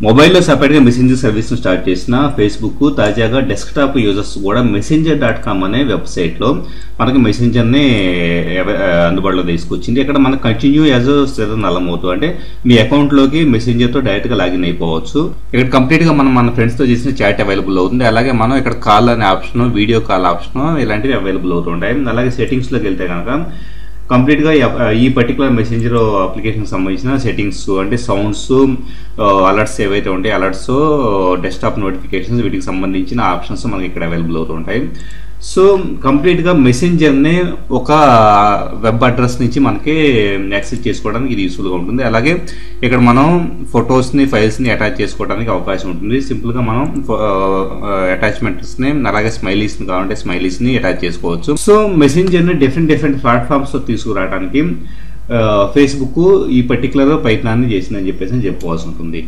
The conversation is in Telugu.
మొబైల్లో సపరేట్గా మెసెంజర్ సర్వీస్ను స్టార్ట్ చేసిన ఫేస్బుక్ తాజాగా డెస్క్టాప్ యూజర్స్ కూడా messenger.com అనే వెబ్సైట్లో మనకి మెసెంజర్ని అందుబాటులో తీసుకొచ్చింది. ఇక్కడ మనకు కంటిన్యూ యాజ్ నల్లమవుతూ అంటే మీ అకౌంట్లోకి మెసెంజర్తో డైరెక్ట్గా లాగిన్ అయిపోవచ్చు. ఇక్కడ కంప్లీట్గా మనం మన ఫ్రెండ్స్తో చేసిన చాట్ అవైలబుల్ అవుతుంది. అలాగే మనం ఇక్కడ కాల్ అనే ఆప్షన్, వీడియో కాల్ ఆప్షన్ ఇలాంటివి అవైలబుల్ అవుతుంటాయి. అలాగే సెట్టింగ్స్లోకి వెళ్తే కనుక కంప్లీట్గా ఈ పర్టికులర్ మెసెంజర్ అప్లికేషన్కి సంబంధించిన సెట్టింగ్స్ అంటే సౌండ్స్, అలర్ట్స్ ఏవైతే ఉంటాయి, అలర్ట్స్, డెస్క్టాప్ నోటిఫికేషన్స్, వీటికి సంబంధించిన ఆప్షన్స్ మనకి ఇక్కడ అవైలబుల్ అవుతుంటాయి. సో కంప్లీట్గా మెసెంజర్ని ఒక వెబ్ అడ్రస్ నుంచి మనకి యాక్సెస్ చేసుకోవడానికి ఇది యూస్ఫుల్గా ఉంటుంది. అలాగే ఇక్కడ మనం ఫొటోస్ని, ఫైల్స్ని అటాచ్ చేసుకోవడానికి అవకాశం ఉంటుంది. సింపుల్గా మనం అటాచ్మెంట్స్ని, అలాగే స్మైలీస్ని కావాలంటే స్మైలీస్ని అటాచ్ చేసుకోవచ్చు. సో మెసెంజర్ని డిఫరెంట్ ప్లాట్ఫామ్స్తో తీసుకురావడానికి ఫేస్బుక్ ఈ పర్టికులర్ ప్రయత్నాన్ని చేసిందని చెప్పేసి చెప్పుకోవాల్సి ఉంటుంది.